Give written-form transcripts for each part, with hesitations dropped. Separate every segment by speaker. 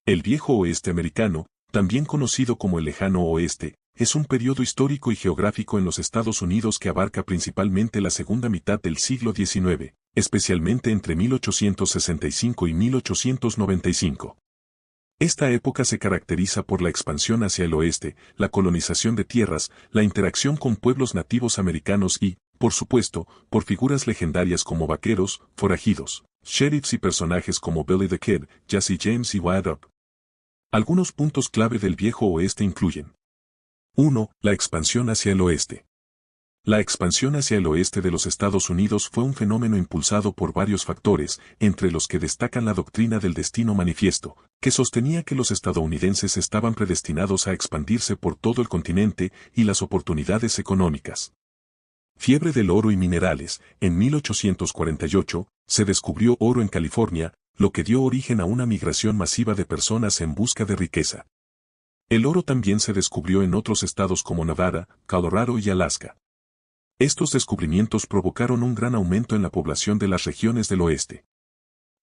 Speaker 1: El Viejo Oeste americano, también conocido como el Lejano Oeste, es un periodo histórico y geográfico en los Estados Unidos que abarca principalmente la segunda mitad del siglo XIX, especialmente entre 1865 y 1895. Esta época se caracteriza por la expansión hacia el oeste, la colonización de tierras, la interacción con pueblos nativos americanos y, por supuesto, por figuras legendarias como vaqueros, forajidos, sheriffs y personajes como Billy the Kid, Jesse James y Wyatt Earp. Algunos puntos clave del Viejo Oeste incluyen: 1. La expansión hacia el oeste. La expansión hacia el oeste de los Estados Unidos fue un fenómeno impulsado por varios factores, entre los que destacan la doctrina del destino manifiesto, que sostenía que los estadounidenses estaban predestinados a expandirse por todo el continente, y las oportunidades económicas. Fiebre del oro y minerales. En 1848, se descubrió oro en California, lo que dio origen a una migración masiva de personas en busca de riqueza. El oro también se descubrió en otros estados como Nevada, Colorado y Alaska. Estos descubrimientos provocaron un gran aumento en la población de las regiones del oeste.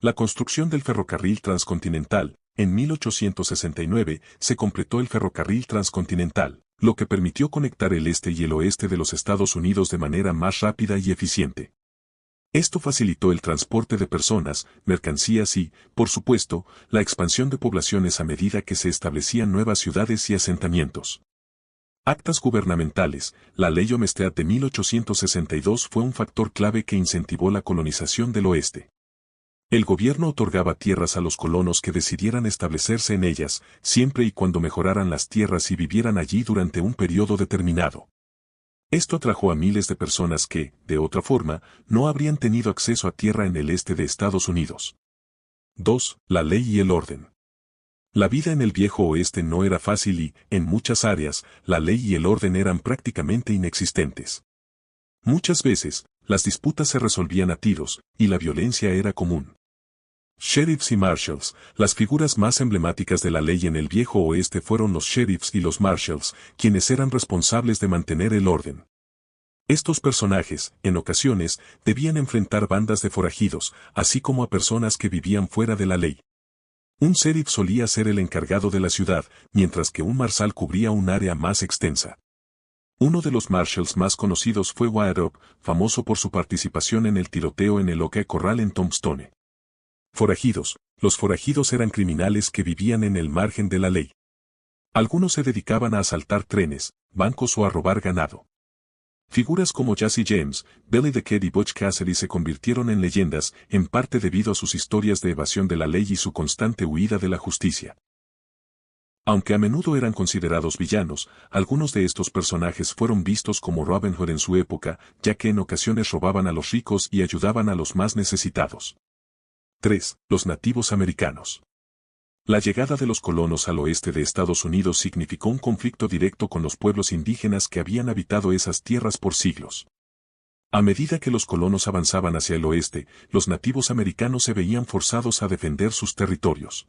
Speaker 1: La construcción del ferrocarril transcontinental. En 1869 se completó el ferrocarril transcontinental, lo que permitió conectar el este y el oeste de los Estados Unidos de manera más rápida y eficiente. Esto facilitó el transporte de personas, mercancías y, por supuesto, la expansión de poblaciones a medida que se establecían nuevas ciudades y asentamientos. Actas gubernamentales. La Ley Olmsted de 1862 fue un factor clave que incentivó la colonización del oeste. El gobierno otorgaba tierras a los colonos que decidieran establecerse en ellas, siempre y cuando mejoraran las tierras y vivieran allí durante un periodo determinado. Esto atrajo a miles de personas que, de otra forma, no habrían tenido acceso a tierra en el este de Estados Unidos. 2. La ley y el orden. La vida en el Viejo Oeste no era fácil y, en muchas áreas, la ley y el orden eran prácticamente inexistentes. Muchas veces, las disputas se resolvían a tiros, y la violencia era común. Sheriffs y marshals. Las figuras más emblemáticas de la ley en el Viejo Oeste fueron los sheriffs y los marshals, quienes eran responsables de mantener el orden. Estos personajes, en ocasiones, debían enfrentar bandas de forajidos, así como a personas que vivían fuera de la ley. Un sheriff solía ser el encargado de la ciudad, mientras que un marshal cubría un área más extensa. Uno de los marshals más conocidos fue Wyatt Earp, famoso por su participación en el tiroteo en el OK Corral en Tombstone. Forajidos. Los forajidos eran criminales que vivían en el margen de la ley. Algunos se dedicaban a asaltar trenes, bancos o a robar ganado. Figuras como Jesse James, Billy the Kid y Butch Cassidy se convirtieron en leyendas, en parte debido a sus historias de evasión de la ley y su constante huida de la justicia. Aunque a menudo eran considerados villanos, algunos de estos personajes fueron vistos como Robin Hood en su época, ya que en ocasiones robaban a los ricos y ayudaban a los más necesitados. 3. Los nativos americanos. La llegada de los colonos al oeste de Estados Unidos significó un conflicto directo con los pueblos indígenas que habían habitado esas tierras por siglos. A medida que los colonos avanzaban hacia el oeste, los nativos americanos se veían forzados a defender sus territorios.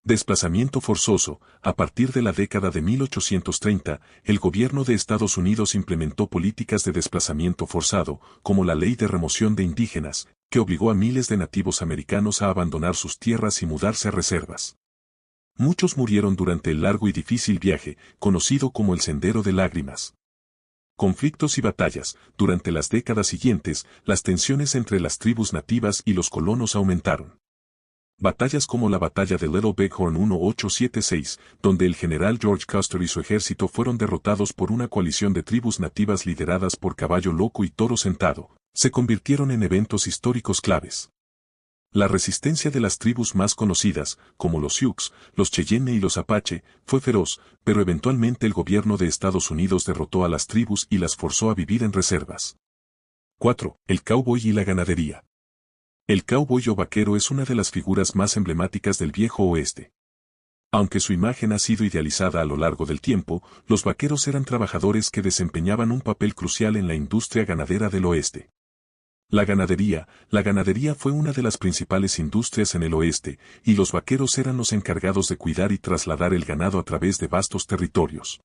Speaker 1: Desplazamiento forzoso. A partir de la década de 1830, el gobierno de Estados Unidos implementó políticas de desplazamiento forzado, como la Ley de Remoción de Indígenas, que obligó a miles de nativos americanos a abandonar sus tierras y mudarse a reservas. Muchos murieron durante el largo y difícil viaje, conocido como el Sendero de Lágrimas. Conflictos y batallas. Durante las décadas siguientes, las tensiones entre las tribus nativas y los colonos aumentaron. Batallas como la Batalla de Little Bighorn 1876, donde el general George Custer y su ejército fueron derrotados por una coalición de tribus nativas lideradas por Caballo Loco y Toro Sentado, se convirtieron en eventos históricos claves. La resistencia de las tribus más conocidas, como los Sioux, los Cheyenne y los Apache, fue feroz, pero eventualmente el gobierno de Estados Unidos derrotó a las tribus y las forzó a vivir en reservas. 4. El cowboy y la ganadería. El cowboy o vaquero es una de las figuras más emblemáticas del Viejo Oeste. Aunque su imagen ha sido idealizada a lo largo del tiempo, los vaqueros eran trabajadores que desempeñaban un papel crucial en la industria ganadera del oeste. La ganadería fue una de las principales industrias en el oeste, y los vaqueros eran los encargados de cuidar y trasladar el ganado a través de vastos territorios.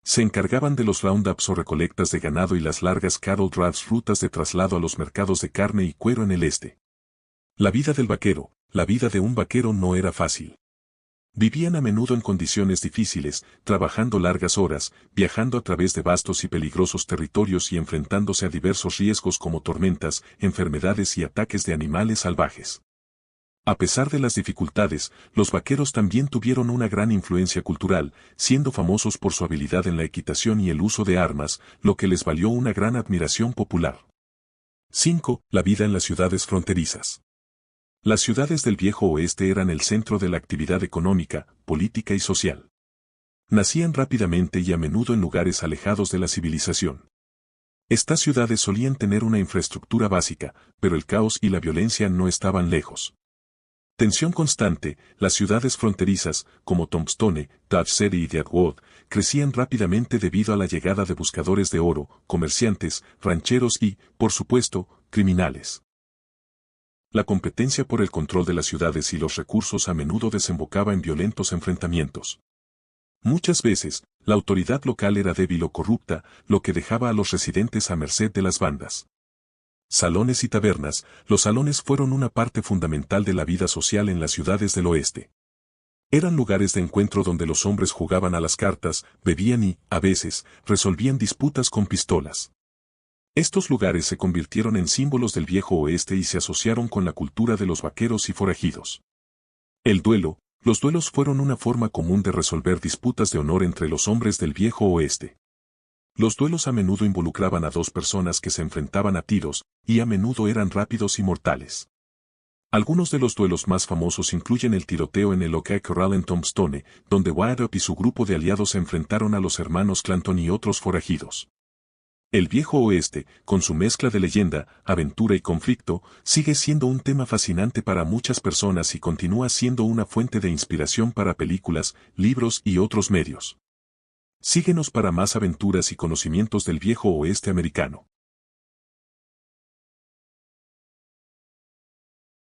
Speaker 1: Se encargaban de los roundups o recolectas de ganado y las largas cattle drives, rutas de traslado a los mercados de carne y cuero en el este. La vida de un vaquero no era fácil. Vivían a menudo en condiciones difíciles, trabajando largas horas, viajando a través de vastos y peligrosos territorios y enfrentándose a diversos riesgos como tormentas, enfermedades y ataques de animales salvajes. A pesar de las dificultades, los vaqueros también tuvieron una gran influencia cultural, siendo famosos por su habilidad en la equitación y el uso de armas, lo que les valió una gran admiración popular. 5. La vida en las ciudades fronterizas. Las ciudades del Viejo Oeste eran el centro de la actividad económica, política y social. Nacían rápidamente y a menudo en lugares alejados de la civilización. Estas ciudades solían tener una infraestructura básica, pero el caos y la violencia no estaban lejos. Tensión constante, las ciudades fronterizas, como Tombstone, Dodge City y Deadwood, crecían rápidamente debido a la llegada de buscadores de oro, comerciantes, rancheros y, por supuesto, criminales. La competencia por el control de las ciudades y los recursos a menudo desembocaba en violentos enfrentamientos. Muchas veces, la autoridad local era débil o corrupta, lo que dejaba a los residentes a merced de las bandas. Salones y tabernas, los salones fueron una parte fundamental de la vida social en las ciudades del oeste. Eran lugares de encuentro donde los hombres jugaban a las cartas, bebían y, a veces, resolvían disputas con pistolas. Estos lugares se convirtieron en símbolos del Viejo Oeste y se asociaron con la cultura de los vaqueros y forajidos. Los duelos fueron una forma común de resolver disputas de honor entre los hombres del Viejo Oeste. Los duelos a menudo involucraban a dos personas que se enfrentaban a tiros, y a menudo eran rápidos y mortales. Algunos de los duelos más famosos incluyen el tiroteo en el OK Corral en Tombstone, donde Wyatt Earp y su grupo de aliados se enfrentaron a los hermanos Clanton y otros forajidos. El Viejo Oeste, con su mezcla de leyenda, aventura y conflicto, sigue siendo un tema fascinante para muchas personas y continúa siendo una fuente de inspiración para películas, libros y otros medios. Síguenos para más aventuras y conocimientos del Viejo Oeste americano.